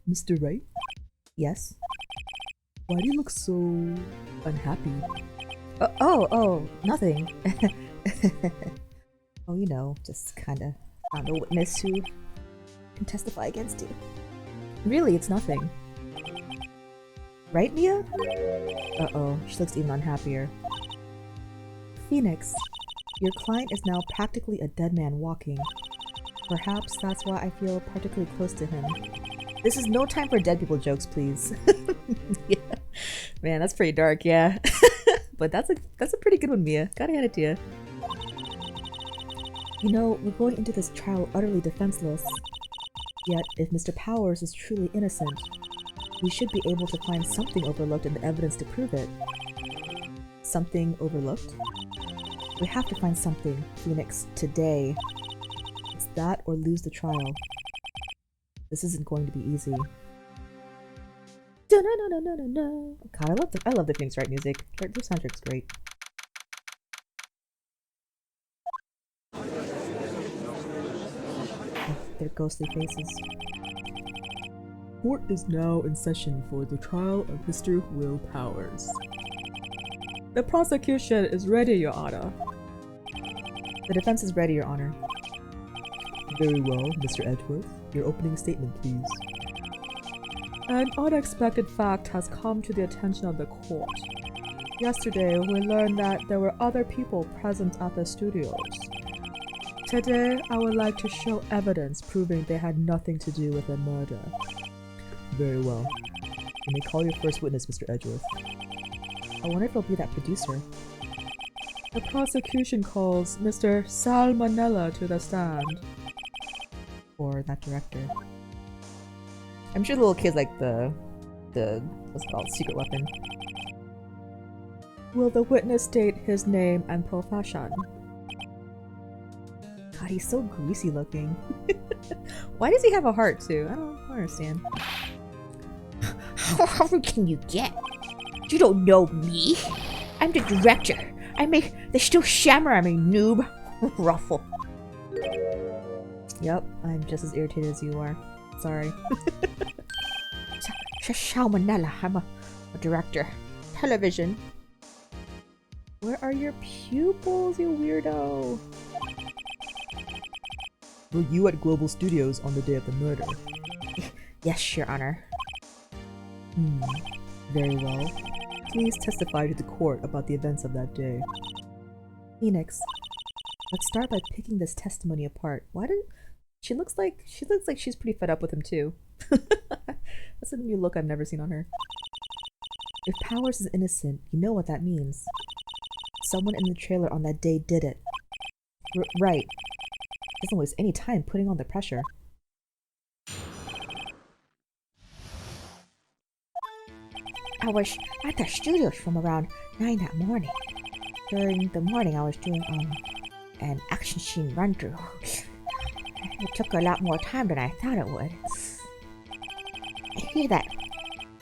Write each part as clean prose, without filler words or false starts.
Mr. Wright? Yes? Why do you look so unhappy? Nothing. Oh, you know, just kinda found a witness who can testify against you. Really, it's nothing. Right, Mia? Uh-oh, she looks even unhappier. Phoenix, your client is now practically a dead man walking. Perhaps that's why I feel particularly close to him. This is no time for dead people jokes, please. Yeah. Man, that's pretty dark, yeah. But that's a pretty good one, Mia. Gotta hand it to you. You know, we're going into this trial utterly defenseless. Yet, if Mr. Powers is truly innocent, we should be able to find something overlooked in the evidence to prove it. Something overlooked? We have to find something, Phoenix, today. It's that or lose the trial. This isn't going to be easy. God, I love the Phoenix Wright music. Their soundtrack's great. Their ghostly faces. Court is now in session for the trial of Mr. Will Powers. The prosecution is ready, Your Honor. The defense is ready, Your Honor. Very well, Mr. Edgeworth. Your opening statement, please. An unexpected fact has come to the attention of the court. Yesterday, we learned that there were other people present at the studios. Today, I would like to show evidence proving they had nothing to do with the murder. Very well. You may call your first witness, Mr. Edgeworth. I wonder if it'll be that producer. The prosecution calls Mr. Salmonella to the stand. Or that director. I'm sure the little kid's like the what's it called, secret weapon. Will the witness state his name and profession? God, he's so greasy looking. Why does he have a heart too? I don't understand. How hungry can you get? You don't know me. I'm the director. I make the still shammer. I'm a noob. Ruffle. Yep, I'm just as irritated as you are. Sorry. Salmonella. I'm a director. Television. Where are your pupils, you weirdo? Were you at Global Studios on the day of the murder? Yes, Your Honor. Very well. Please testify to the court about the events of that day. Phoenix, let's start by picking this testimony apart. Why did she looks like she's pretty fed up with him too. That's a new look I've never seen on her. If Powers is innocent, you know what that means. Someone in the trailer on that day did it. Right. Doesn't waste any time putting on the pressure. I was at the studios from around 9 that morning. During the morning, I was doing an action scene run through. It took a lot more time than I thought it would. I hear that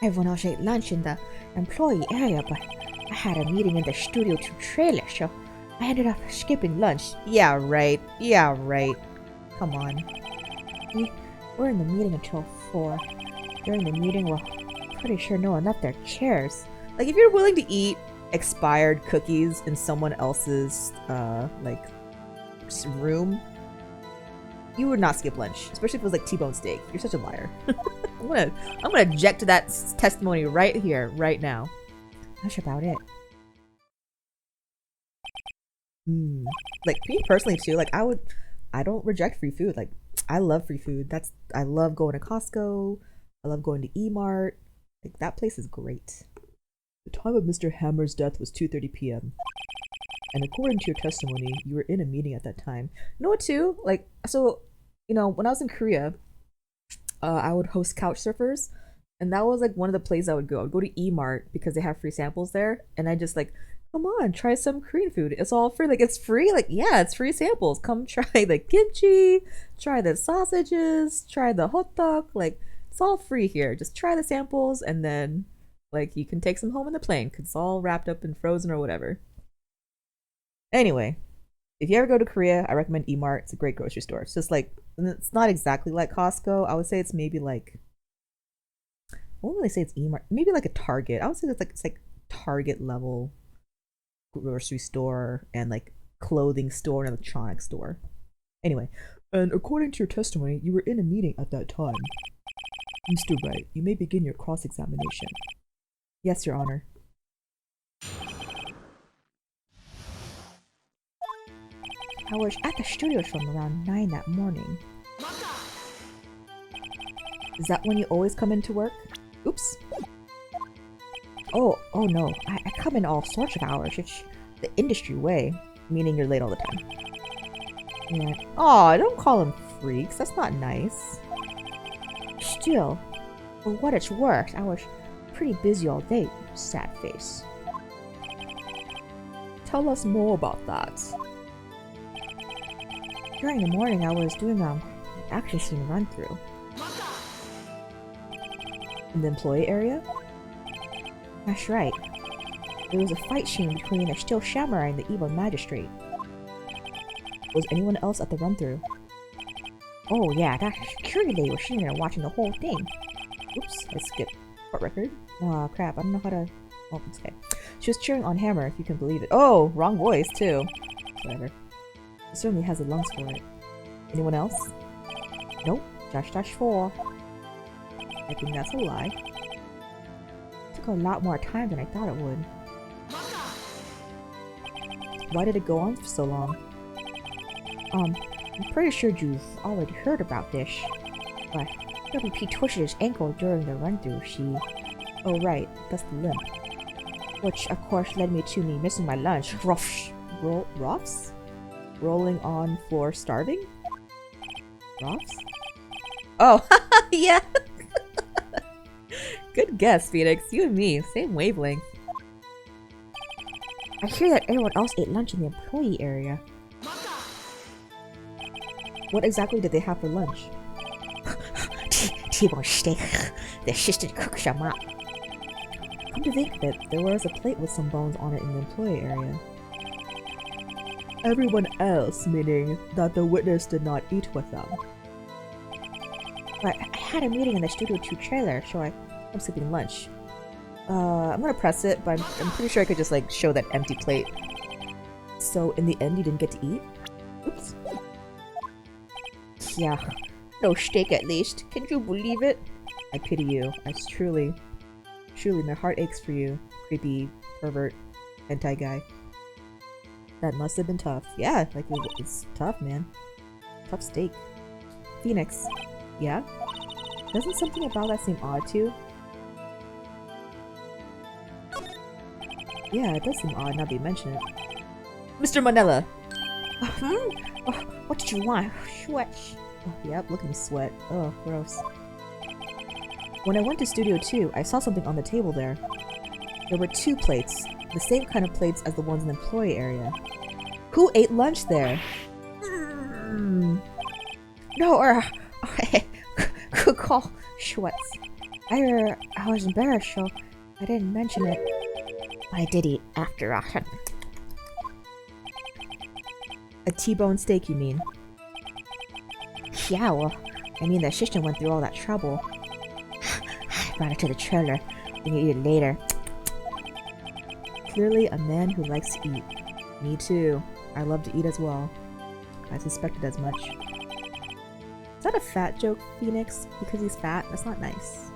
everyone else ate lunch in the employee area, but I had a meeting in the studio to trailer, so I ended up skipping lunch. Yeah, right. Yeah, right. Come on. We were in the meeting until 4. During the meeting, we're pretty sure no one left their chairs. Like, if you're willing to eat expired cookies in someone else's, like, room, you would not skip lunch. Especially if it was like T-bone steak. You're such a liar. I'm gonna object to that testimony right here, right now. That's about it. Like, me personally too, like, I don't reject free food. Like, I love free food. I love going to Costco. I love going to E-Mart. Like, that place is great. The time of Mr. Hammer's death was 2:30 p.m. And according to your testimony, you were in a meeting at that time. You know what too? Like, so, you know, when I was in Korea, I would host couch surfers, and that was like one of the places I would go. I would go to E-Mart because they have free samples there, and I just like, come on, try some Korean food. It's all free. Like, it's free. Like, yeah, it's free samples. Come try the kimchi, try the sausages, try the hot dog. Like, it's all free here. Just try the samples, and then like you can take some home in the plane because it's all wrapped up and frozen or whatever. Anyway, If you ever go to Korea, I recommend E-Mart. It's a great grocery store. It's just like, it's not exactly like Costco. I would say it's maybe like, I wouldn't really say it's E-Mart. Maybe like a Target. I would say it's like Target level grocery store and like clothing store and electronics store. Anyway, and according to your testimony, you were in a meeting at that time. Mr. Wright, you may begin your cross-examination. Yes, Your Honor. I was at the studios from around 9 that morning. Is that when you always come into work? Oops. Oh no, I come in all sorts of hours. It's the industry way. Meaning you're late all the time. Yeah. Aw, don't call them freaks. That's not nice. Still, for what it's worth, I was pretty busy all day. Sad face. Tell us more about that. During the morning, I was doing an action scene run through. In the employee area? That's right. There was a fight scene between the still samurai and the evil magistrate. Was anyone else at the run-through? Oh yeah, that security lady was sitting there watching the whole thing. Oops, I skipped. Court record? Oh crap, I don't know how to... Oh, it's okay. She was cheering on Hammer, if you can believe it. Oh, wrong voice, too. Whatever. She certainly has the lungs for it. Anyone else? Nope, just 4. I think that's a lie. It took a lot more time than I thought it would. Why did it go on for so long? I'm pretty sure you've already heard about this, but WP twisted his ankle during the run-through, see? Oh right, that's the limp. Which, of course, led me to me missing my lunch. Ruffs. Ruffs? Rolling on floor starving? Ruffs? Oh, yeah! Good guess, Phoenix. You and me, same wavelength. I hear that everyone else ate lunch in the employee area. What exactly did they have for lunch? T-bone steak. The assistant cook some up. Come to think of it, there was a plate with some bones on it in the employee area. Everyone else, meaning that the witness did not eat with them. But I had a meeting in the Studio 2 trailer, so I'm skipping lunch. I'm gonna press it, but I'm pretty sure I could just like show that empty plate. So in the end, you didn't get to eat? Oops. Yeah, no steak at least. Can you believe it? I pity you. I truly, my heart aches for you, creepy pervert hentai guy. That must have been tough. Yeah, like it's tough, man. Tough steak. Phoenix. Yeah? Doesn't something about that seem odd to you? Yeah, it does seem odd now that you mention it. Mr. Manila! What did you want? Sweat. Oh, yep, look at me sweat. Oh, gross. When I went to Studio 2, I saw something on the table there. There were 2 plates, the same kind of plates as the ones in the employee area. Who ate lunch there? No, good call. Schwartz. I was embarrassed, so I didn't mention it. But I did eat after all. A T-bone steak, you mean? Yeah, well, I mean, the assistant went through all that trouble. I brought it to the trailer. You can eat it later. Clearly a man who likes to eat. Me too. I love to eat as well. I suspected as much. Is that a fat joke, Phoenix? Because he's fat? That's not nice.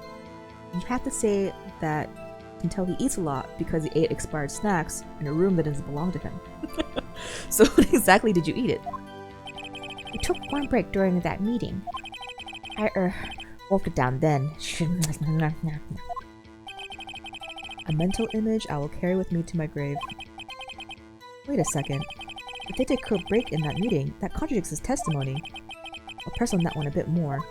You have to say that you can tell he eats a lot because he ate expired snacks in a room that doesn't belong to him. So when exactly did you eat it? We took one break during that meeting. I wolfed it down then. A mental image I will carry with me to my grave. Wait a second. If they take a break in that meeting, that contradicts his testimony. I'll press on that one a bit more.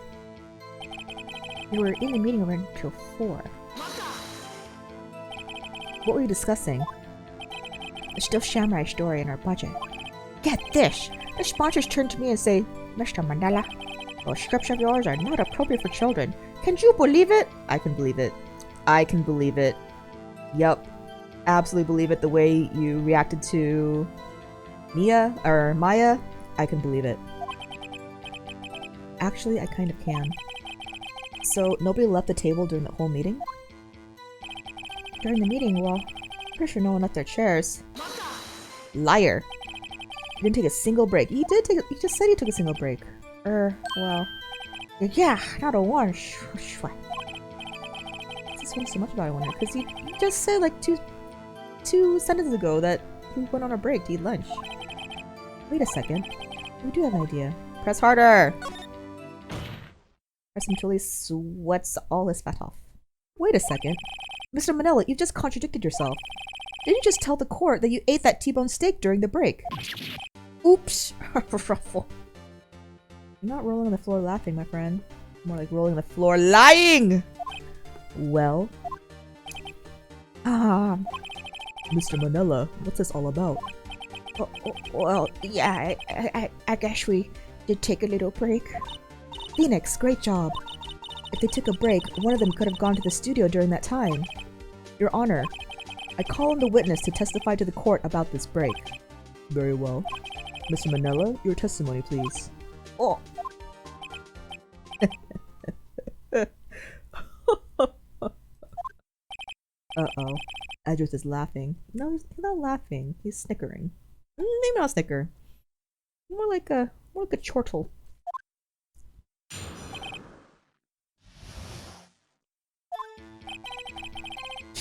We were in the meeting room until 4. What were you discussing? The Still Samurai story and our budget. Get this! The sponsors turn to me and say, Mr. Mandela, those scripts of yours are not appropriate for children. Can you believe it? I can believe it. I can believe it. Yup. Absolutely believe it the way you reacted to Maya, I can believe it. Actually, I kind of can. So, nobody left the table during the whole meeting? During the meeting, well, pretty sure no one left their chairs. Liar! You didn't take a single break. You just said you took a single break. Well, yeah, not a one. What's this so much about, I wonder? Because you just said like two sentences ago that you went on a break to eat lunch. Wait a second. We do have an idea. Press harder! Press until he sweats all his fat off. Wait a second. Mr. Manila, you just contradicted yourself. Didn't you just tell the court that you ate that T-bone steak during the break? Oops! Ruffle. You're not rolling on the floor laughing, my friend. More like rolling on the floor lying! Well? Mr. Manila, what's this all about? Well, yeah, I guess we did take a little break. Phoenix, great job. If they took a break, one of them could have gone to the studio during that time. Your Honor, I call on the witness to testify to the court about this break. Very well. Mr. Manila, your testimony, please. Oh. Uh-oh. Edgeworth is laughing. No, he's not laughing. He's snickering. Maybe not a snicker. More like a chortle.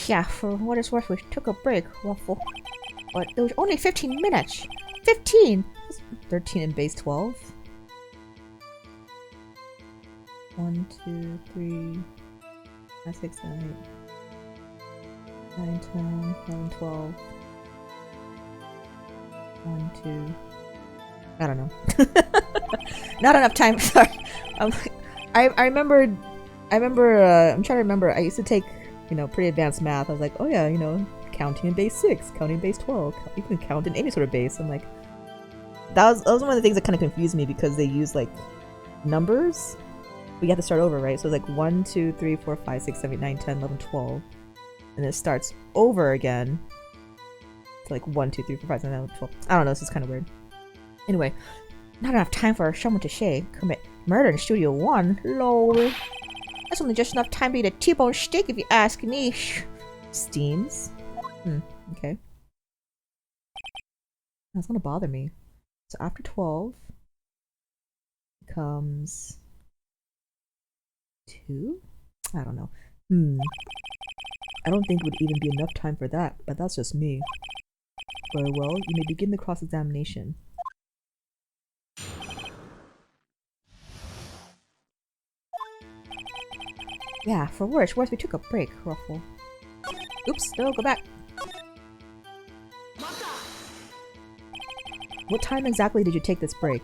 Yeah, for what it's worth, we took a break, Waffle. But it was only 15 minutes. 15! 13 in base 12. 1, 2, 3, 5, 6, 7, 8, 9, 10, 11, 12. 1, 2. I don't know. Not enough time. Sorry. I remember. I'm trying to remember. I used to take, pretty advanced math. I was like, oh yeah, counting in base 6, counting in base 12. You can count in any sort of base. I'm like, that was one of the things that kind of confused me because they use like numbers. We have to start over, right? So it's like 1, 2, 3, 4, 5, 6, 7, 8, 9, 10, 11, 12. And it starts over again. To like 1, 2, 3, 4, 5, 6, 7, 8, 9, 12. I don't know, this is kind of weird. Anyway, not enough time for someone to say commit murder in Studio 1. Lol. That's only just enough time to eat a T-bone steak if you ask me. Steams? Okay. That's gonna bother me. So after 12 comes 2? I don't know. I don't think it would even be enough time for that, but that's just me. Very well, you may begin the cross-examination. Yeah, for what it's worth, we took a break, Ruffle. Oops, no, go back. What time exactly did you take this break?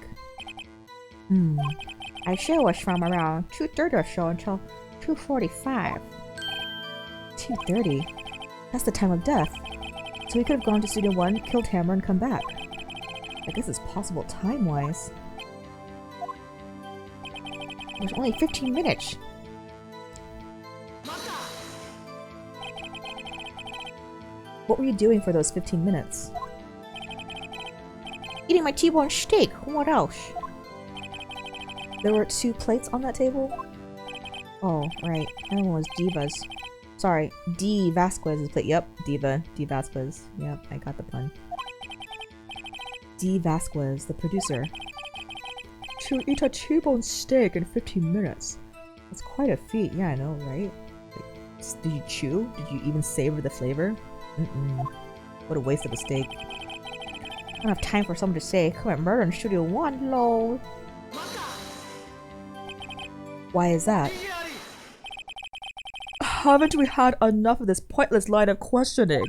I sure was from around 2:30 or so until 2:45. 2:30? That's the time of death. So we could have gone to Studio 1, killed Hammer, and come back. I guess it's possible time-wise. It was only 15 minutes. What were you doing for those 15 minutes? Eating my T-bone steak. What else? There were 2 plates on that table? Oh, right. That one was Diva's. Sorry, D. Vasquez's plate. Yep, Diva. D. Vasquez. Yep, I got the pun. D. Vasquez, the producer. To eat a T-bone steak in 15 minutes. That's quite a feat. Yeah, I know, right? Like, did you chew? Did you even savor the flavor? What a waste of a steak. I don't have time for someone to say commit murder in Studio 1, lol. Why is that? Haven't we had enough of this pointless line of questioning?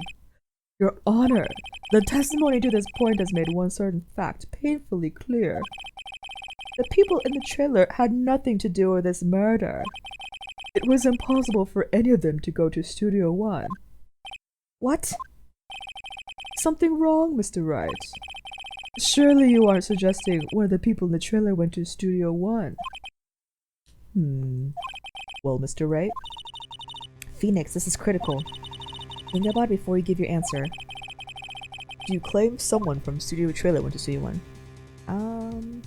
Your Honor, the testimony to this point has made one certain fact painfully clear. The people in the trailer had nothing to do with this murder. It was impossible for any of them to go to Studio 1. What? Something wrong, Mr. Wright? Surely you aren't suggesting one of the people in the trailer went to Studio 1. Well, Mr. Wright? Phoenix, this is critical. Think about it before you give your answer. Do you claim someone from Studio Trailer went to Studio 1?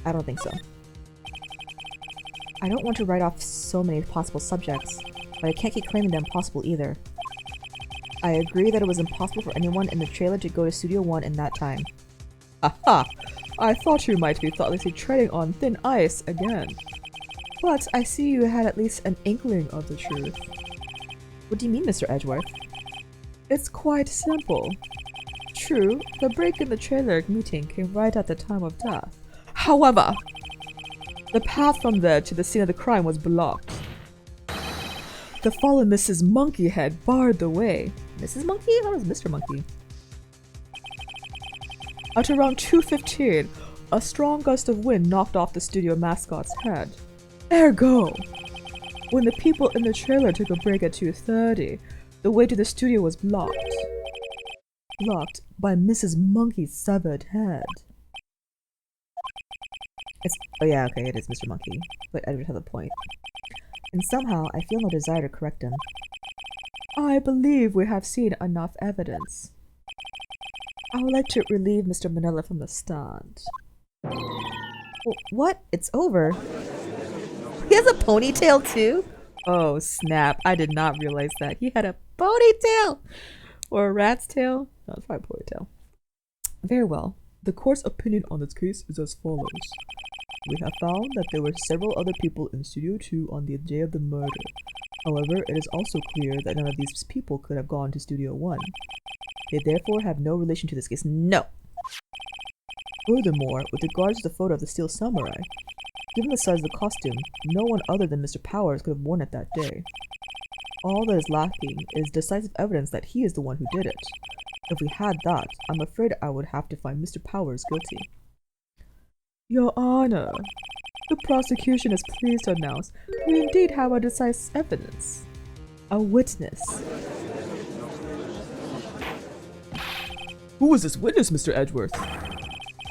I don't think so. I don't want to write off so many possible subjects, but I can't keep claiming them impossible either. I agree that it was impossible for anyone in the trailer to go to Studio 1 in that time. Aha! I thought you might be thoughtlessly treading on thin ice again. But I see you had at least an inkling of the truth. What do you mean, Mr. Edgeworth? It's quite simple. True, the break in the trailer meeting came right at the time of death. However, the path from there to the scene of the crime was blocked. The fallen Mrs. Monkeyhead barred the way. Mrs. Monkey? How was Mr. Monkey? At around 2:15, a strong gust of wind knocked off the studio mascot's head. Ergo, when the people in the trailer took a break at 2:30, the way to the studio was blocked. Blocked by Mrs. Monkey's severed head. Oh yeah, okay, it is Mr. Monkey. But Edward has a point. And somehow, I feel no desire to correct him. I believe we have seen enough evidence. I would like to relieve Mr. Manila from the stand. What? It's over? He has a ponytail too? Oh snap, I did not realize that. He had a ponytail! Or a rat's tail? No, it's probably a ponytail. Very well. The court's opinion on this case is as follows. We have found that there were several other people in Studio 2 on the day of the murder. However, it is also clear that none of these people could have gone to Studio 1. They therefore have no relation to this case. No! Furthermore, with regards to the photo of the Steel Samurai, given the size of the costume, no one other than Mr. Powers could have worn it that day. All that is lacking is decisive evidence that he is the one who did it. If we had that, I'm afraid I would have to find Mr. Powers guilty. Your Honor, the prosecution is pleased to announce we indeed have a decisive evidence. A witness. Who was this witness, Mr. Edgeworth?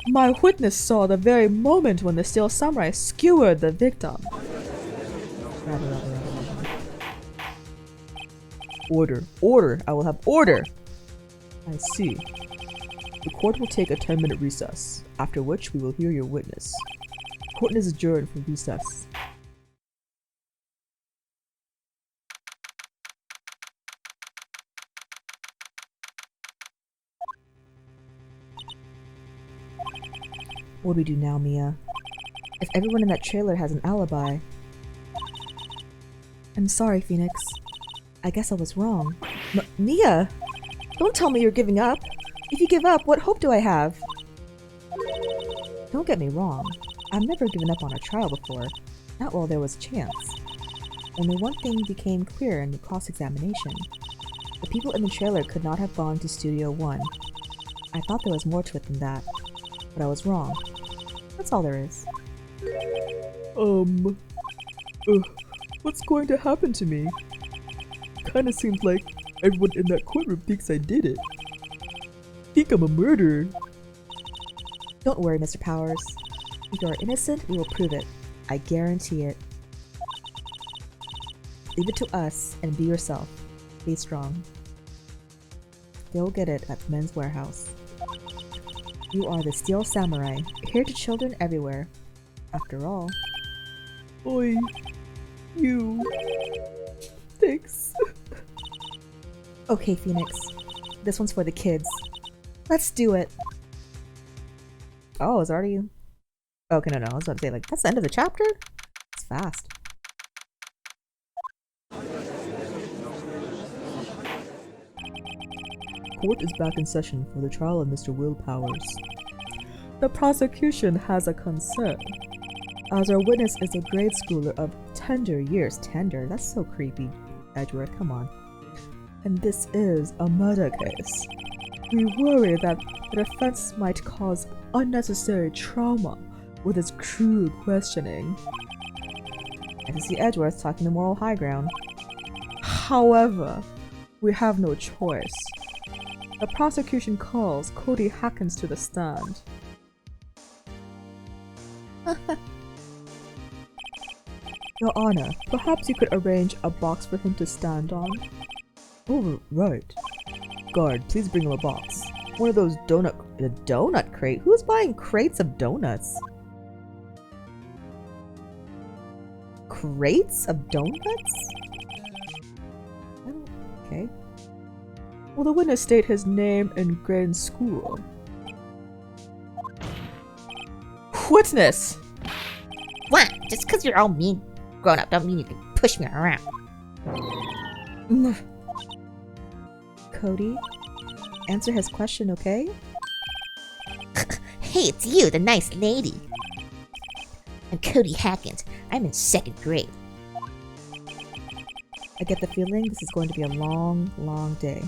My witness saw the very moment when the Steel Samurai skewered the victim. Order. Order! I will have order! I see. The court will take a 10-minute recess, after which we will hear your witness. Court is adjourned for recess. What do we do now, Mia? If everyone in that trailer has an alibi... I'm sorry, Phoenix. I guess I was wrong. Mia! Don't tell me you're giving up! If you give up, what hope do I have? Don't get me wrong. I've never given up on a trial before. Not while there was a chance. Only one thing became clear in the cross-examination. The people in the trailer could not have gone to Studio 1. I thought there was more to it than that. But I was wrong. That's all there is. What's going to happen to me? Kinda seems like everyone in that courtroom thinks I did it. Think I'm a murderer. Don't worry, Mr. Powers. If you are innocent, we will prove it. I guarantee it. Leave it to us and be yourself. Be strong. They'll get it at Men's Warehouse. You are the Steel Samurai, here to children everywhere. After all. Oi. You. Thanks. Okay, Phoenix. This one's for the kids. Let's do it. Oh, it's already... Okay, no, I was about to say, like, that's the end of the chapter? It's fast. Court is back in session for the trial of Mr. Will Powers. The prosecution has a concern, as our witness is a grade schooler of tender years. Tender? That's so creepy. Edgeworth, come on. And this is a murder case. We worry that the defense might cause unnecessary trauma with its crude questioning. I can see Edgeworth talking the moral high ground. However, we have no choice. The prosecution calls Cody Hackins to the stand. Your Honor, perhaps you could arrange a box for him to stand on? Oh, right. Guard, please bring him a box. One of those A donut crate? Who's buying crates of donuts? Crates of donuts? Okay. Will the witness state his name and grade in school? Witness! What? Just because you're all mean grown up don't mean you can push me around. Cody, answer his question, okay? Hey, it's you, the nice lady. I'm Cody Hackins. I'm in 2nd grade. I get the feeling this is going to be a long, long day.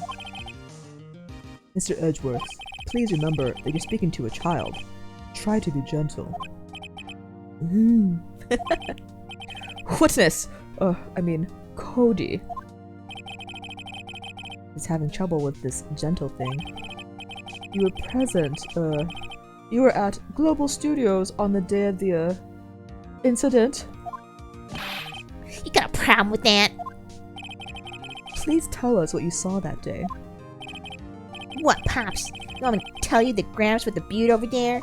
Mr. Edgeworth, please remember that you're speaking to a child. Try to be gentle. Witness! Cody. He's having trouble with this gentle thing. You were present, you were at Global Studios on the day of the, incident. You got a problem with that? Please tell us what you saw that day. What, Pops? You want me to tell you the Gramps with the beard over there?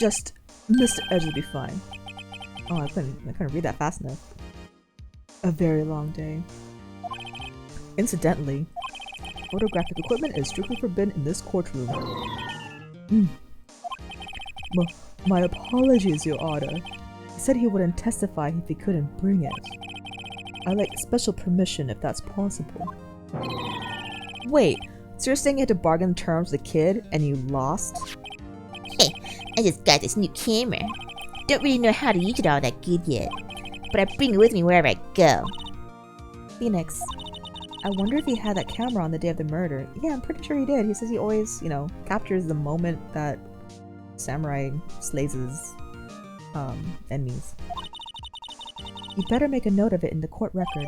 Just, Mr. Edge will be fine. Oh, I couldn't read that fast enough. A very long day. Incidentally, Photographic equipment is strictly forbidden in this courtroom. My apologies, Your Honor. He said he wouldn't testify if he couldn't bring it. I'd like special permission if that's possible. wait, so you're saying you had to bargain terms with the kid and you lost? Hey, I just got this new camera. Don't really know how to use it all that good yet, but I bring it with me wherever I go. Phoenix, I wonder if he had that camera on the day of the murder. Yeah, I'm pretty sure he did. He says he always, captures the moment that Samurai slays his enemies. You better make a note of it in the court record.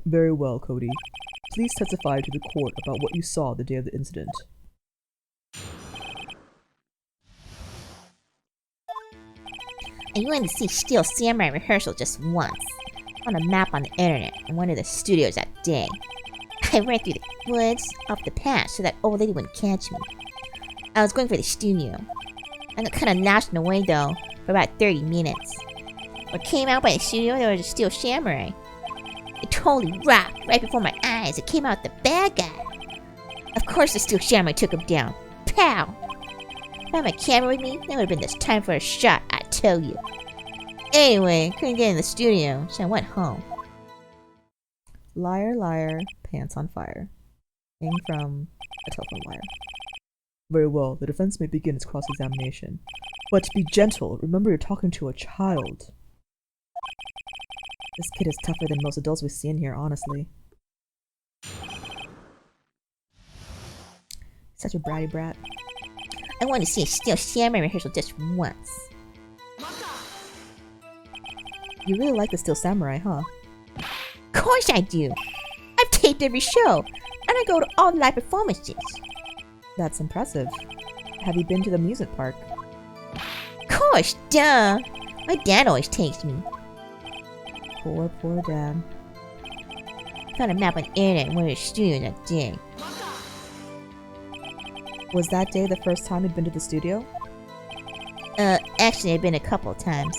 Very well, Cody. Please testify to the court about what you saw the day of the incident. I wanted to see Steel Samurai rehearsal just once. On a map on the internet in one of the studios that day. I ran through the woods off the path so that old lady wouldn't catch me. I was going for the studio. I got kind of lost in the way though for about 30 minutes. When I came out by the studio, there was a Steel Samurai. It totally rocked right before my eyes. It came out the bad guy. Of course the Steel Samurai took him down. Pow! If I had my camera with me, there would have been this time for a shot, I tell you. Anyway, couldn't get in the studio, so I went home. Liar, liar, pants on fire. Came from a telephone wire. Very well, the defense may begin its cross-examination. But be gentle, remember you're talking to a child. This kid is tougher than most adults we see in here, honestly. Such a bratty brat. I wanted to see a Steel Samurai rehearsal just once. You really like the Steel Samurai, huh? Of course I do! I've taped every show, and I go to all the live performances. That's impressive. Have you been to the amusement park? Of course, duh! My dad always takes me. Poor, poor dad. I found a map on the internet in one of the studios that day. Was that day the first time you'd been to the studio? Actually I've been a couple of times.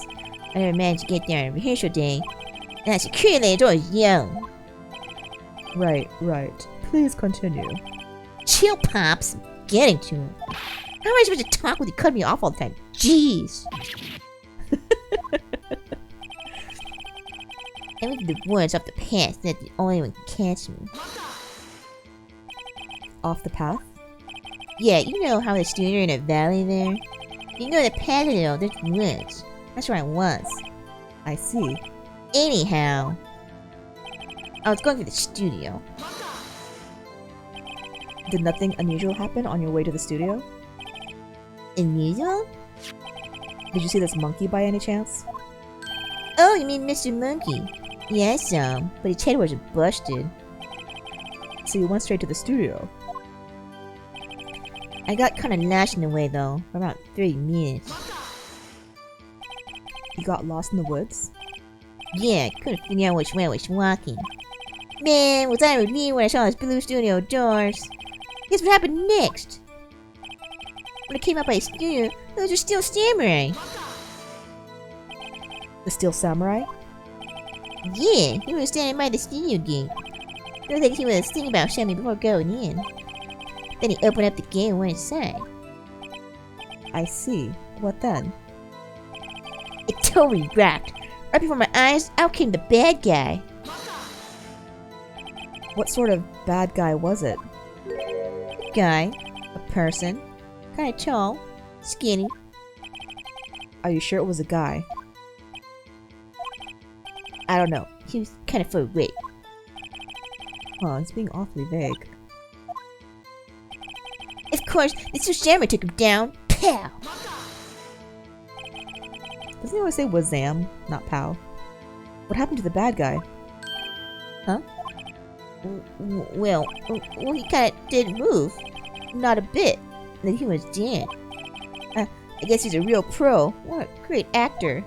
I never managed to get there on rehearsal day, and that security lady always young. Right. Please continue. Chill, Pops. I'm getting to him. How am I supposed to talk when you cut me off all the time? Jeez. I went to the woods off the path, so that the only one can catch me. Off the path? Yeah, you know how the studio in a valley there? You know the patio, there's woods. That's where I was. I see. Anyhow, I was going to the studio. Did nothing unusual happen on your way to the studio? Unusual? Did you see this monkey by any chance? Oh, you mean Mr. Monkey? Yeah, I saw him, but his head wasn't busted. So you went straight to the studio? I got kinda lost in the way though, for about 30 minutes. You got lost in the woods? Yeah, couldn't figure out which way I was walking. Man, was I relieved when I saw those blue studio doors. Guess what happened next? When I came out by the studio, those are still samurai. The Steel Samurai? Yeah, he was standing by the studio gate. Looked like he was thinking about something before going in. Then he opened up the gate and went inside. I see. What then? It totally rocked. Right before my eyes, out came the bad guy. What sort of bad guy was it? Guy, a person, kinda tall, skinny. Are you sure it was a guy? I don't know. He was kinda far away. Huh, he's being awfully vague. Of course, the two samurai took him down. Pow! Doesn't he always say Wazam, not Pow? What happened to the bad guy? Huh? Well, he kinda didn't move. Not a bit. Then he was dead. I guess he's a real pro. What a great actor.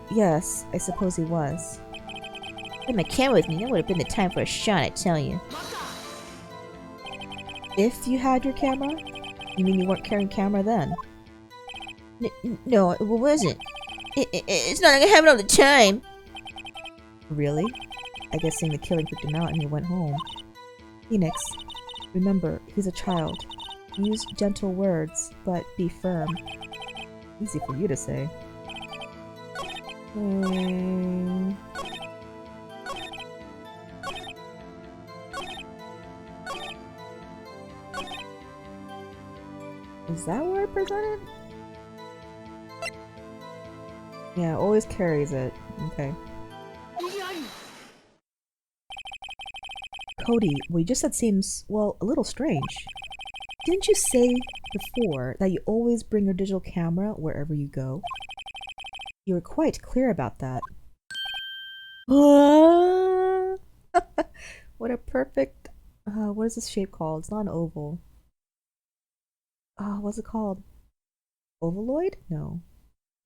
Yes, I suppose he was. If I had my camera with me, that would have been the time for a shot, I tell you. If you had your camera? You mean you weren't carrying camera then? No, it wasn't. It's not like I have it all the time. Really? I guess seeing the killing freaked him out and he went home. Phoenix, remember, he's a child. Use gentle words, but be firm. Easy for you to say. Is that where I presented? Yeah, always carries it. Okay. Cody, what you just said seems, well, a little strange. Didn't you say before that you always bring your digital camera wherever you go? You were quite clear about that. What a perfect... what is this shape called? It's not an oval. What's it called? Ovaloid? No.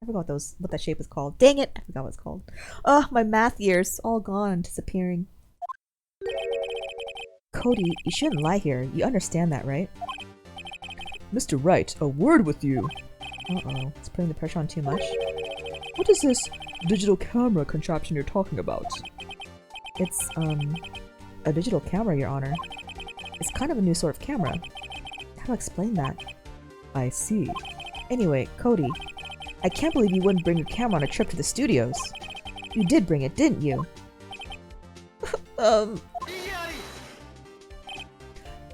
I forgot what that shape is called. Dang it! I forgot what it's called. My math years all gone, disappearing. Cody, you shouldn't lie here. You understand that, right? Mr. Wright, a word with you! Uh-oh, it's putting the pressure on too much. What is this digital camera contraption you're talking about? It's, a digital camera, Your Honor. It's kind of a new sort of camera. How to explain that? I see. Anyway, Cody, I can't believe you wouldn't bring your camera on a trip to the studios. You did bring it, didn't you?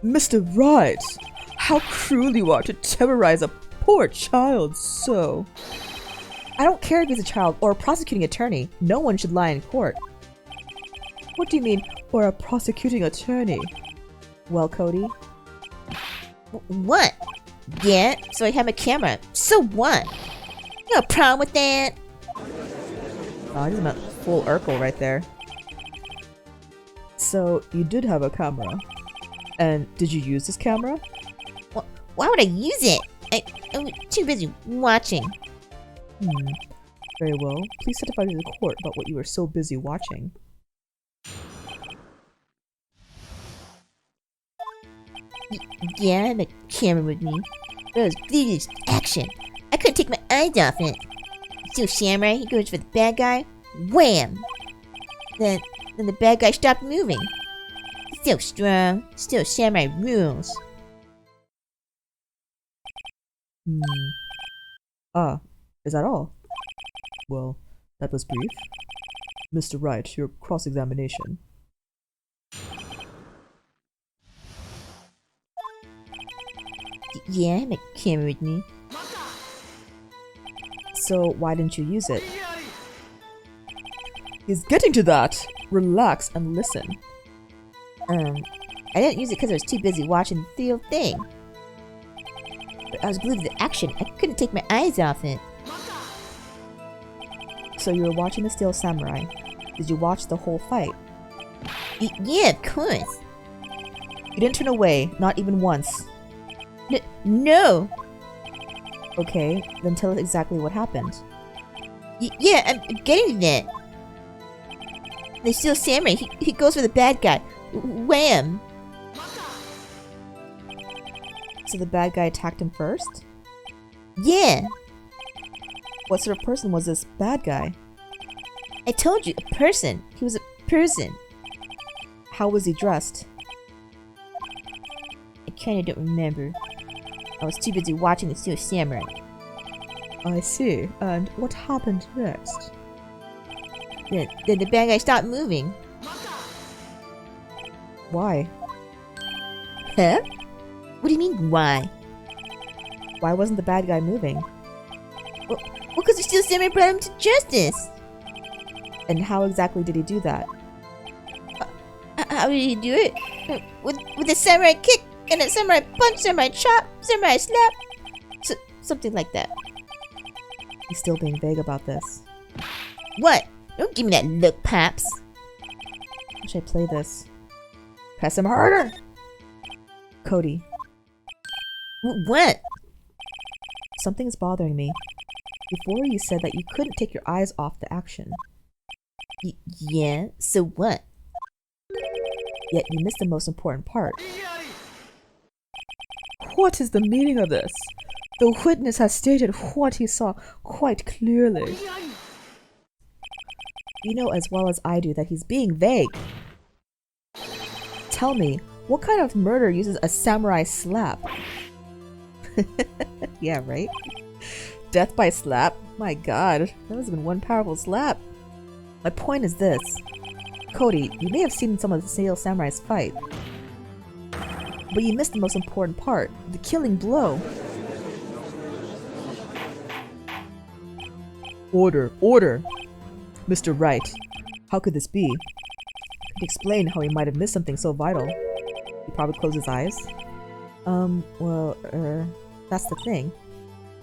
Mr. Wright! How cruel you are to terrorize a poor child so. I don't care if he's a child or a prosecuting attorney. No one should lie in court. What do you mean, or a prosecuting attorney? Well, Cody? What? Yeah, so I have a camera. So what? You got a problem with that? Oh, he's a full Urkel right there. So, you did have a camera. And did you use this camera? Why would I use it? I'm too busy watching. Very well. Please testify to the court about what you were so busy watching. Yeah, I had a camera with me. But it was bleeding action. I couldn't take my eyes off it. So Samurai, he goes for the bad guy. Wham! Then the bad guy stopped moving. Still strong. Still Samurai rules. Is that all? Well, that was brief. Mr. Wright, your cross-examination. Yeah, I had a camera with me. So, why didn't you use it? He's getting to that! Relax and listen. I didn't use it because I was too busy watching the real thing. But I was glued to the action. I couldn't take my eyes off it. So you were watching the Steel Samurai. Did you watch the whole fight? Yeah, of course. You didn't turn away, not even once. No! Okay, then tell us exactly what happened. Yeah, I'm getting that. The Steel Samurai, he goes for the bad guy. Wham! So the bad guy attacked him first? Yeah, What sort of person was this bad guy? I told you, a person. He was a person. How was he dressed? I kinda don't remember. I was too busy watching the Steel Samurai. I see. And what happened next? Then the bad guy stopped moving. Why? Huh? What do you mean, why? Why wasn't the bad guy moving? Well, because the Steel Samurai brought him to justice. And how exactly did he do that? How did he do it? With a samurai kick and a samurai punch, samurai chop, samurai slap. Something like that. He's still being vague about this. What? Don't give me that look, Paps. How should I play this? Press him harder! Cody, What? something's bothering me. Before you said that you couldn't take your eyes off the action. Yeah, so what? Yet you missed the most important part. What is the meaning of this? The witness has stated what he saw quite clearly. You know as well as I do that he's being vague. Tell me, what kind of murder uses a samurai slap? Yeah, right? Death by slap? My god, that must have been one powerful slap. My point is this. Cody, you may have seen some of the Steel Samurai's fight. But you missed the most important part, the killing blow. Order, order! Mr. Wright, how could this be? Could you explain how he might have missed something so vital? He probably closed his eyes. That's the thing.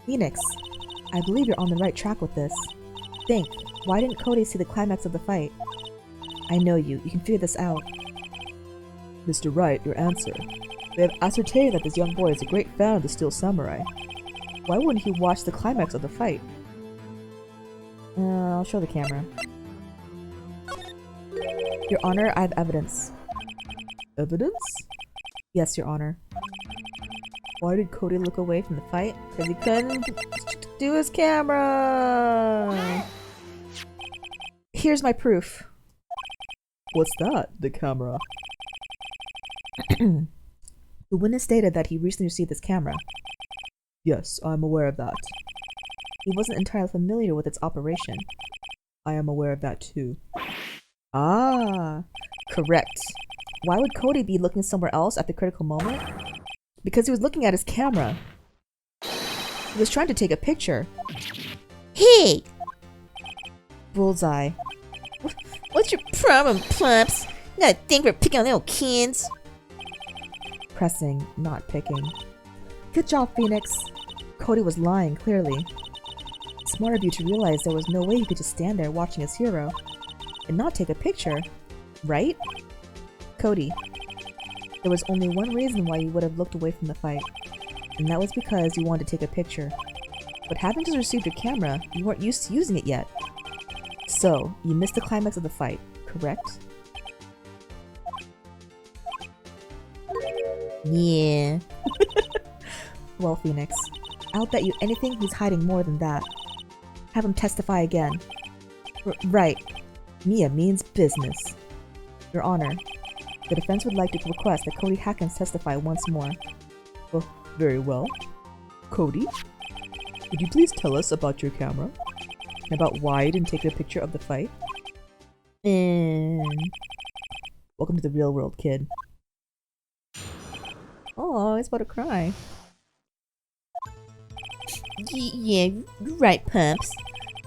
Phoenix, I believe you're on the right track with this. Think, why didn't Cody see the climax of the fight? I know you can figure this out. Mr. Wright, your answer. We have ascertained that this young boy is a great fan of the Steel Samurai. Why wouldn't he watch the climax of the fight? I'll show the camera. Your Honor, I have evidence. Evidence? Yes, Your Honor. Why did Cody look away from the fight? Because he couldn't do his camera! Here's my proof. What's that? The camera. The witness stated that he recently received this camera. Yes, I'm aware of that. He wasn't entirely familiar with its operation. I am aware of that too. Ah, correct. Why would Cody be looking somewhere else at the critical moment? Because he was looking at his camera. He was trying to take a picture. Hey! Bullseye. What's your problem, Plumps? You got a thing for picking on little kids? Pressing, not picking. Good job, Phoenix. Cody was lying, clearly. Smart of you to realize there was no way he could just stand there watching his hero and not take a picture, right? Cody, there was only one reason why you would have looked away from the fight, and that was because you wanted to take a picture. But having just received your camera, you weren't used to using it yet. So, you missed the climax of the fight, correct? Yeah. Well, Phoenix, I'll bet you anything he's hiding more than that. Have him testify again. Right. Mia means business. Your Honor, the defense would like to request that Cody Hackins testify once more. Oh, very well. Cody, would you please tell us about your camera? And about why you didn't take a picture of the fight? And welcome to the real world, kid. Oh, he's about to cry. Yeah, you're right, Pumps.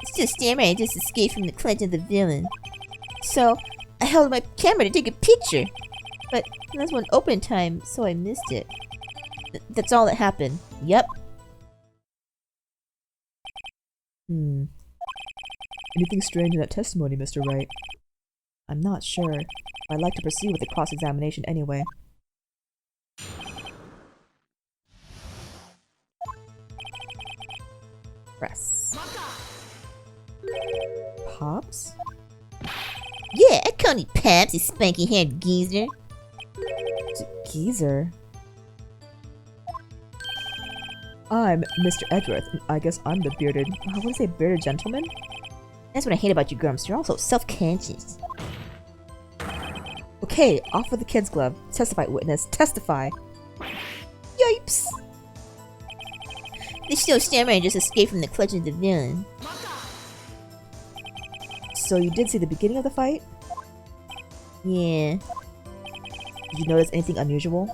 Steel Samurai just escaped from the clutch of the villain. So, I held my camera to take a picture. But that's one open time, so I missed it. That's all that happened. Yep. Anything strange in that testimony, Mr. Wright? I'm not sure, but I'd like to proceed with the cross-examination anyway. Press. Pops? Yeah, I call you Paps, you spanky-haired geezer. Geezer? I'm Mr. Edgeworth, and I guess I'm the bearded... I want to say bearded gentleman? That's what I hate about you, Grumps. You're also self-conscious. Okay, off with the kid's glove. Testify, witness. Testify! Yipes! The Steel Samurai just escaped from the clutches of the villain. So you did see the beginning of the fight? Yeah. Did you notice anything unusual?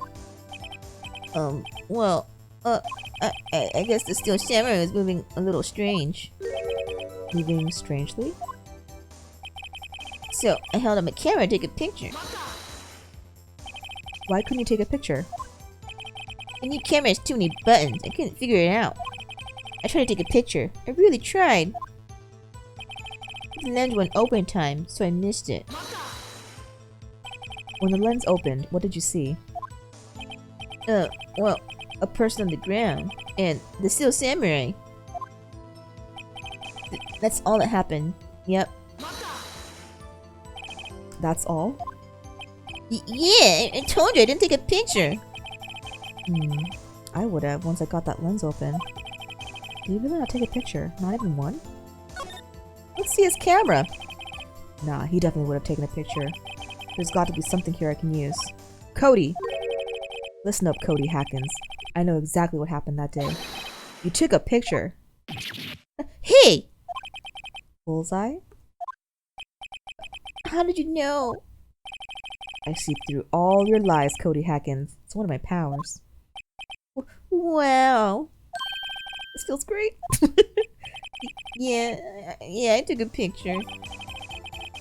Well, I guess the Steel Samurai was moving a little strange. Moving strangely? So, I held up a camera to take a picture. Why couldn't you take a picture? The new camera has too many buttons. I couldn't figure it out. I tried to take a picture. I really tried. The lens went open in time, so I missed it. When the lens opened, what did you see? Well, a person on the ground, and the Steel Samurai. That's all that happened. Yep. That's all? Yeah, I told you I didn't take a picture. I would have once I got that lens open. Did you really not take a picture? Not even one? Let's see his camera! Nah, he definitely would have taken a picture. There's got to be something here I can use. Cody! Listen up, Cody Hackins. I know exactly what happened that day. You took a picture. Hey! Bullseye? How did you know? I see through all your lies, Cody Hackins. It's one of my powers. Wow. This feels great. Yeah, I took a picture.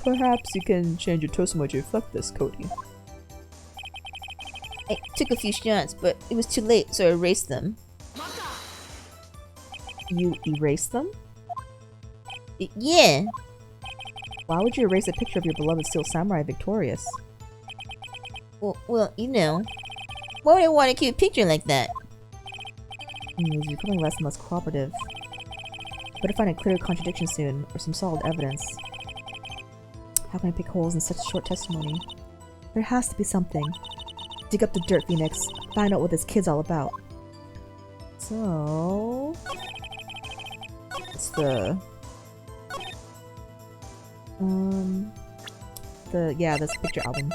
Perhaps you can change your torso to reflect this, Cody. I took a few shots, but it was too late, so I erased them. You erased them? Yeah. Why would you erase a picture of your beloved Steel Samurai victorious? Well, you know. Why would I want to keep a picture like that? You're becoming less and less cooperative. Better find a clear contradiction soon, or some solid evidence. How can I pick holes in such a short testimony? There has to be something. Dig up the dirt, Phoenix. Find out what this kid's all about. So... It's the... this picture album.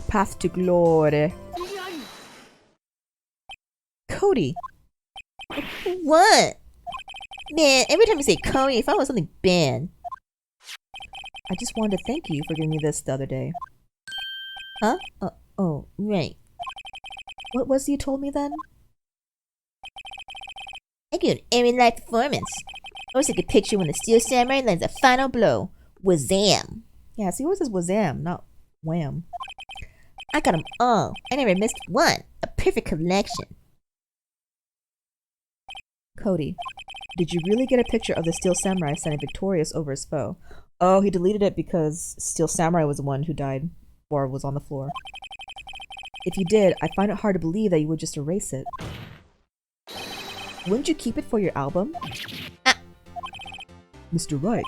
Path to Glory. Cody! What? Man, every time you say Cody, I thought it was something bad. I just wanted to thank you for giving me this the other day. Huh? Oh, right. What was it you told me then? I give an airy life performance. I always take a picture when the Steel Samurai lands a final blow. Wazam! Yeah, see, yours says Wazam, not Wham. I got them all. I never missed one. A perfect collection. Cody, did you really get a picture of the Steel Samurai standing victorious over his foe? Oh, he deleted it because Steel Samurai was the one who died, or was on the floor. If you did, I find it hard to believe that you would just erase it. Wouldn't you keep it for your album? Mr. Wright,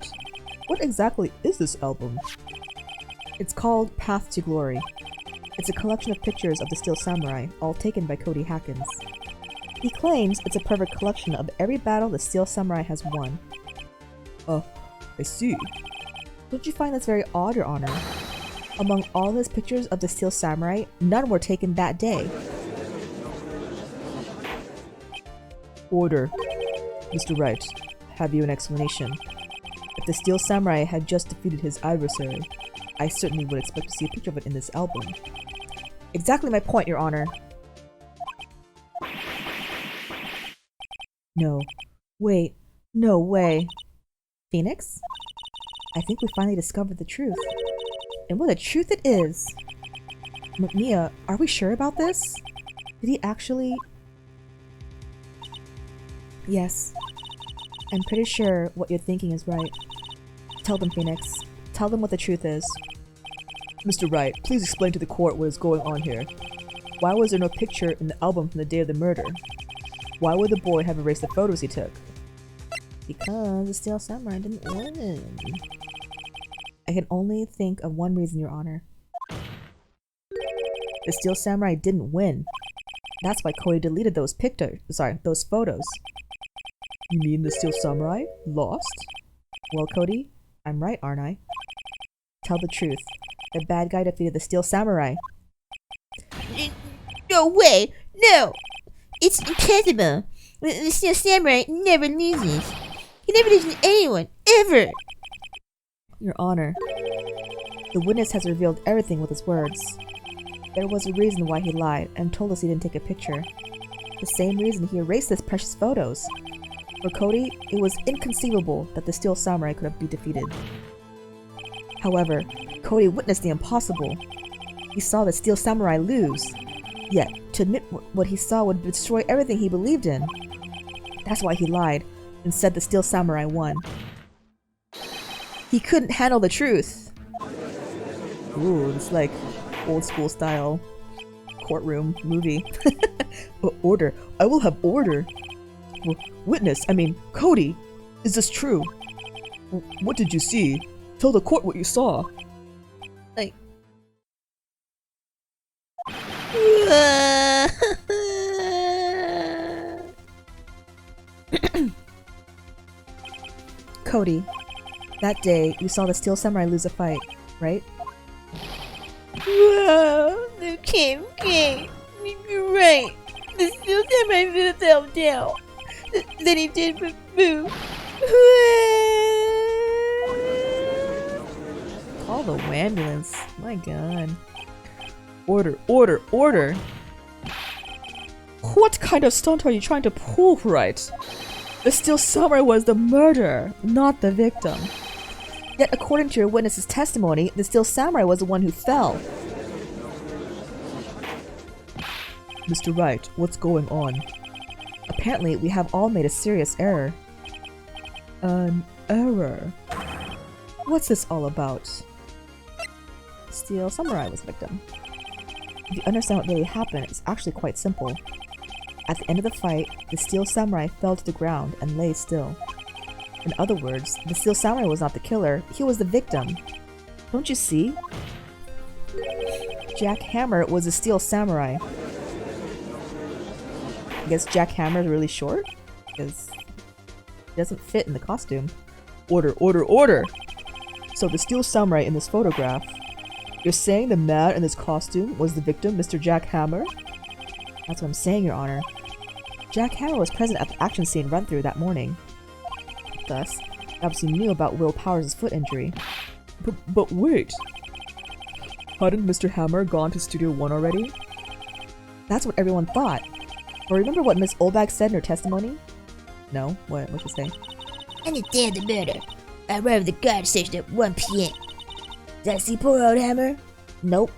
what exactly is this album? It's called Path to Glory. It's a collection of pictures of the Steel Samurai, all taken by Cody Hackins. He claims it's a perfect collection of every battle the Steel Samurai has won. I see. Don't you find this very odd, Your Honor? Among all his pictures of the Steel Samurai, none were taken that day. Order. Mr. Wright, have you an explanation? If the Steel Samurai had just defeated his adversary, I certainly would expect to see a picture of it in this album. Exactly my point, Your Honor. No. Wait. No way. Phoenix? I think we finally discovered the truth. And what a truth it is! Mia, are we sure about this? Did he actually... Yes. I'm pretty sure what you're thinking is right. Tell them, Phoenix. Tell them what the truth is. Mr. Wright, please explain to the court what is going on here. Why was there no picture in the album from the day of the murder? Why would the boy have erased the photos he took? Because the Steel Samurai didn't win. I can only think of one reason, Your Honor. The Steel Samurai didn't win. That's why Cody deleted those those photos. You mean the Steel Samurai lost? Well, Cody, I'm right, aren't I? Tell the truth. The bad guy defeated the Steel Samurai. No way! No! It's impossible! The Steel Samurai never loses. He never loses to anyone, ever! Your Honor, the witness has revealed everything with his words. There was a reason why he lied and told us he didn't take a picture. The same reason he erased his precious photos. For Cody, it was inconceivable that the Steel Samurai could have been defeated. However, Cody witnessed the impossible. He saw the Steel Samurai lose. Yet, to admit what he saw would destroy everything he believed in. That's why he lied and said the Steel Samurai won. He couldn't handle the truth. Ooh, it's like old school style courtroom movie. Order. I will have order. Witness, Cody, is this true? What did you see? Tell the court what you saw. Like... Cody, that day you saw the Steel Samurai lose a fight, right? Whoa, okay. You're right. The Steel Samurai fell down. Then he did move. Call the ambulance. My god. Order. What kind of stunt are you trying to pull, Wright? The Steel Samurai was the murderer, not the victim. Yet according to your witness's testimony, the Steel Samurai was the one who fell. Mr. Wright, what's going on? Apparently, we have all made a serious error. An error? What's this all about? Steel Samurai was the victim. If you understand what really happened, it's actually quite simple. At the end of the fight, the Steel Samurai fell to the ground and lay still. In other words, the Steel Samurai was not the killer, he was the victim. Don't you see? Jack Hammer was a Steel Samurai. I guess Jack Hammer is really short? Because he doesn't fit in the costume. Order! So the Steel Samurai in this photograph, you're saying the man in this costume was the victim, Mr. Jack Hammer? That's what I'm saying, Your Honor. Jack Hammer was present at the action scene run-through that morning. Thus, he obviously knew about Will Powers' foot injury. But wait! Hadn't Mr. Hammer gone to Studio 1 already? That's what everyone thought. But remember what Miss Olbag said in her testimony? No? What'd she say? On the day of the murder, I arrived at the guard station at 1 p.m. Did I see poor old Hammer? Nope.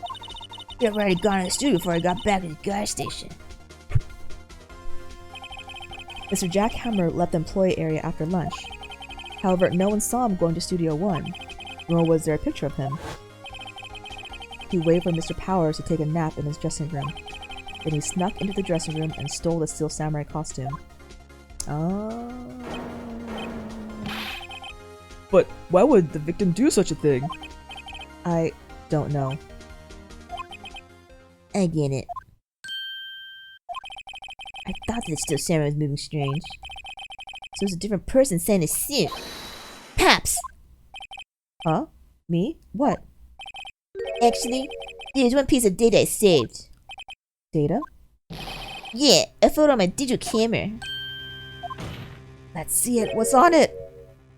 He had already gone to the studio before I got back to the guard station. Mr. Jack Hammer left the employee area after lunch. However, no one saw him going to Studio 1, nor was there a picture of him. He waved for Mr. Powers to take a nap in his dressing room. Then he snuck into the dressing room and stole the Steel Samurai costume. But why would the victim do such a thing? I don't know. I get it. I thought that Steel Samurai was moving strange. So it was a different person saying a suit. Paps! Huh? Me? What? Actually, there's one piece of data I saved. Data? Yeah, a photo on my digital camera. Let's see it. What's on it?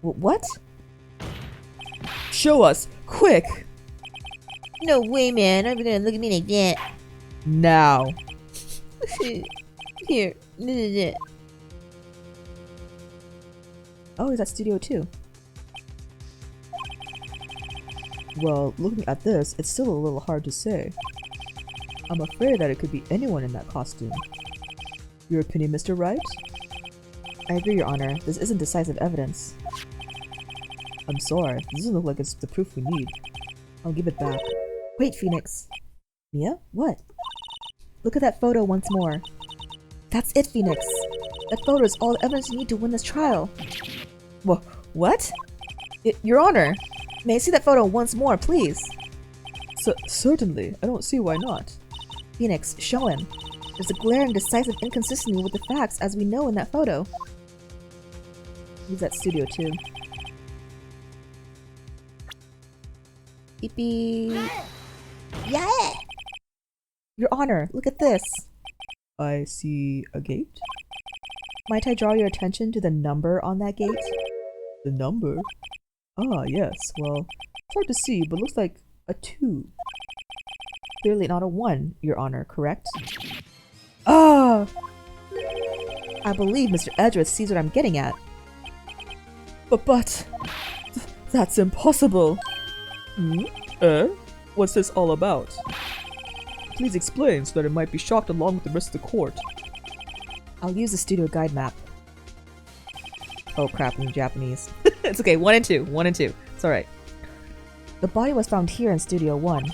What? Show us! Quick! No way, man. I'm gonna look at me like that. Now. Here, this is it. Oh, he's at Studio 2. Well, looking at this, it's still a little hard to say. I'm afraid that it could be anyone in that costume. Your opinion, Mr. Wright? I agree, Your Honor. This isn't decisive evidence. I'm sorry. This doesn't look like it's the proof we need. I'll give it back. Wait, Phoenix. Mia? What? Look at that photo once more. That's it, Phoenix. That photo is all the evidence you need to win this trial. What? Your Honor, may I see that photo once more, please? Certainly. I don't see why not. Phoenix, show him. There's a glaring, decisive inconsistency with the facts as we know in that photo. He's at Studio 2. Beep beep. Yeah! Your Honor, look at this. I see a gate. Might I draw your attention to the number on that gate? The number? Ah, yes. Well, it's hard to see, but looks like a 2. Clearly not a 1, Your Honor, correct? Ah! I believe Mr. Edgeworth sees what I'm getting at. But that's impossible. What's this all about? Please explain so that it might be shocked along with the rest of the court. I'll use the studio guide map. Oh crap, in Japanese. It's okay, 1 and 2, 1 and 2. It's alright. The body was found here in Studio 1.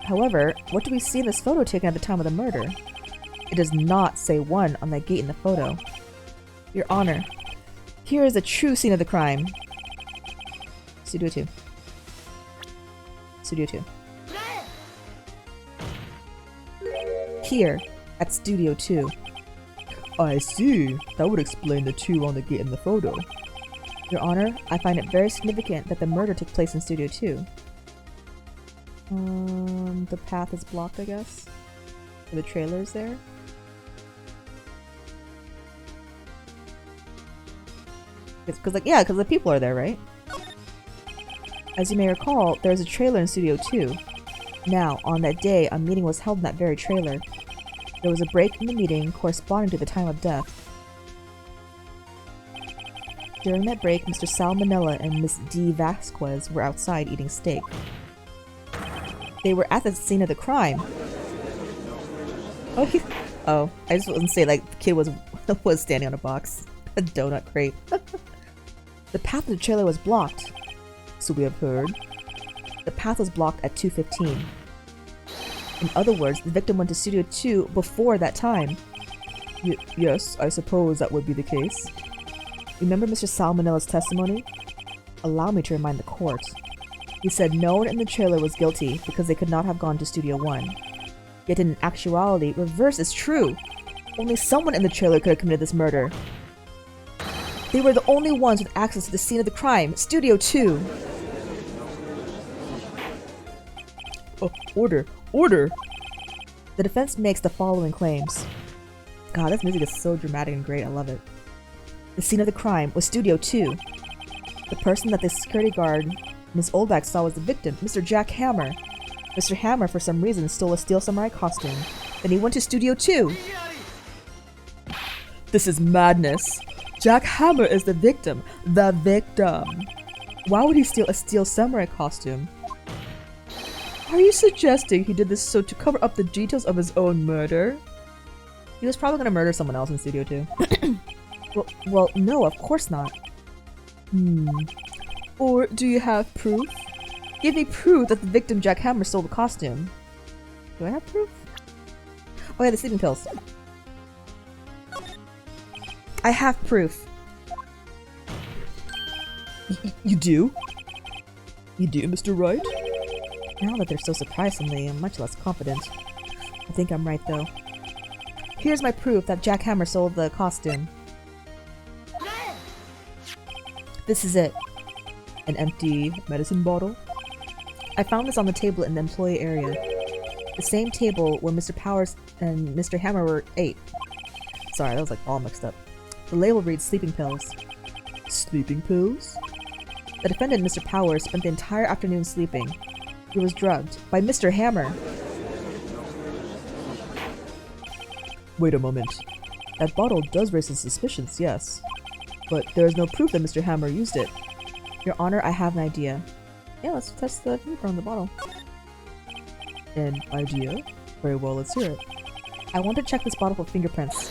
However, what do we see in this photo taken at the time of the murder? It does not say 1 on that gate in the photo. Your Honor, here is a true scene of the crime. Studio 2. Studio 2. Here, at Studio 2. I see. That would explain the 2 on the gate in the photo. Your Honor, I find it very significant that the murder took place in Studio 2. The path is blocked, I guess. The trailer's there. Because the people are there, right? As you may recall, there is a trailer in Studio 2. Now, on that day, a meeting was held in that very trailer. There was a break in the meeting corresponding to the time of death. During that break, Mr. Salmonella and Miss D. Vasquez were outside eating steak. They were at the scene of the crime. Oh, I just wasn't say like the kid was standing on a box, a donut crate. The path of the trailer was blocked. So we have heard. The path was blocked at 2:15. In other words, the victim went to Studio 2 before that time. Yes, I suppose that would be the case. Remember Mr. Salmonella's testimony? Allow me to remind the court. He said no one in the trailer was guilty because they could not have gone to Studio 1. Yet in actuality, reverse is true. Only someone in the trailer could have committed this murder. They were the only ones with access to the scene of the crime, Studio 2. Oh, order! Order! The defense makes the following claims. God, this music is so dramatic and great, I love it. The scene of the crime was Studio 2. The person that the security guard, Ms. Oldback, saw was the victim, Mr. Jack Hammer. Mr. Hammer, for some reason, stole a Steel Samurai costume. Then he went to Studio 2. This is madness. Jack Hammer is the victim. The victim. Why would he steal a Steel Samurai costume? Are you suggesting he did this so to cover up the details of his own murder? He was probably going to murder someone else in Studio 2. well, no, of course not. Or do you have proof? Give me proof that the victim Jack Hammer stole the costume. Do I have proof? Oh yeah, the sleeping pills. I have proof. You do? You do, Mr. Wright? Now that they're so surprisingly, I'm much less confident. I think I'm right though. Here's my proof that Jack Hammer sold the costume. This is it. An empty medicine bottle? I found this on the table in the employee area. The same table where Mr. Powers and Mr. Hammer were ate. Sorry, that was like all mixed up. The label reads sleeping pills. Sleeping pills? The defendant, Mr. Powers, spent the entire afternoon sleeping. He was drugged by Mr. Hammer. Wait a moment. That bottle does raise his suspicions, yes. But there is no proof that Mr. Hammer used it. Your Honor, I have an idea. Yeah, let's test the fingerprint on the bottle. An idea? Very well, let's hear it. I want to check this bottle for fingerprints.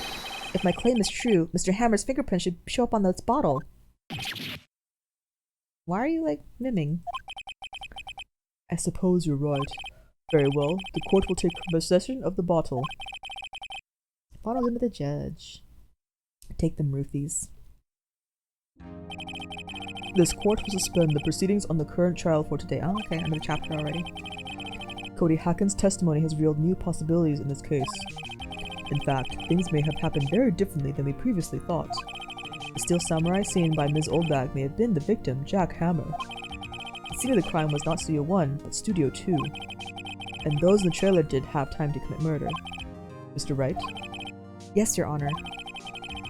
If my claim is true, Mr. Hammer's fingerprint should show up on this bottle. Why are you, like, miming? I suppose you're right. Very well, the court will take possession of the bottle. Bottle into the judge. Take them roofies. This court will suspend the proceedings on the current trial for today. Oh, okay, another chapter already. Cody Hacken's testimony has revealed new possibilities in this case. In fact, things may have happened very differently than we previously thought. The steel samurai seen by Ms. Oldbag may have been the victim, Jack Hammer. The scene of the crime was not Studio 1, but Studio 2. And those in the trailer did have time to commit murder. Mr. Wright? Yes, Your Honor.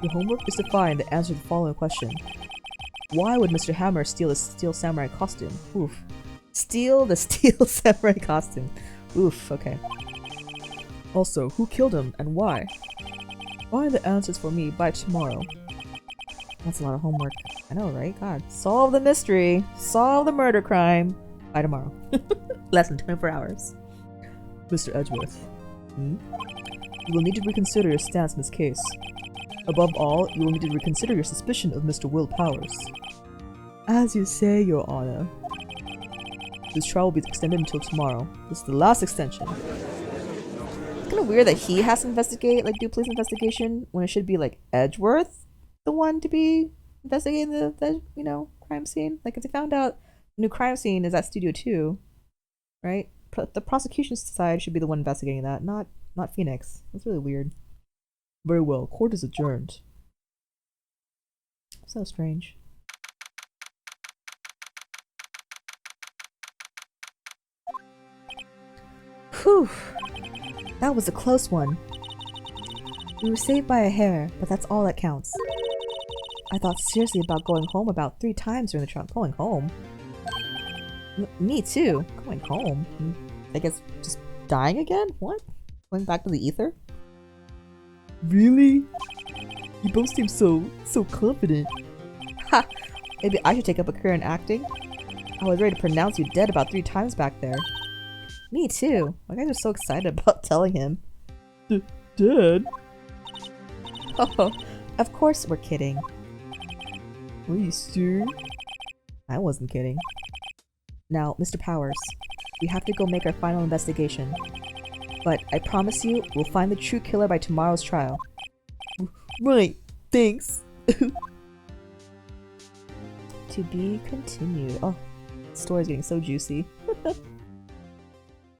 Your homework is to find the answer to the following question. Why would Mr. Hammer steal a steel samurai costume? Oof. Steal the steel samurai costume. Oof, okay. Also, who killed him and why? Find the answers for me by tomorrow. That's a lot of homework. I know, right? God. Solve the mystery. Solve the murder crime. By tomorrow. Less than 24 hours. Mr. Edgeworth. You will need to reconsider your stance in this case. Above all, you will need to reconsider your suspicion of Mr. Will Powers. As you say, Your Honor. This trial will be extended until tomorrow. This is the last extension. It's kind of weird that he has to investigate, like do police investigation, when it should be like Edgeworth, the one to be investigating the crime scene. Like if they found out the new crime scene is at Studio 2, right? The prosecution side should be the one investigating that, not Phoenix. That's really weird. Very well. Court is adjourned. So strange. Whew. That was a close one. We were saved by a hair, but that's all that counts. I thought seriously about going home about 3 times during the trial. Going home? Me too. Going home? I guess just dying again? What? Going back to the ether? Really? You both seem so confident. Ha! Maybe I should take up a career in acting? I was ready to pronounce you dead about 3 times back there. Me too. My guys are so excited about telling him. Dead? Oh, of course we're kidding. Are you sure? I wasn't kidding. Now, Mr. Powers, we have to go make our final investigation. But I promise you, we'll find the true killer by tomorrow's trial. Right, thanks. To be continued. Oh, the story's getting so juicy.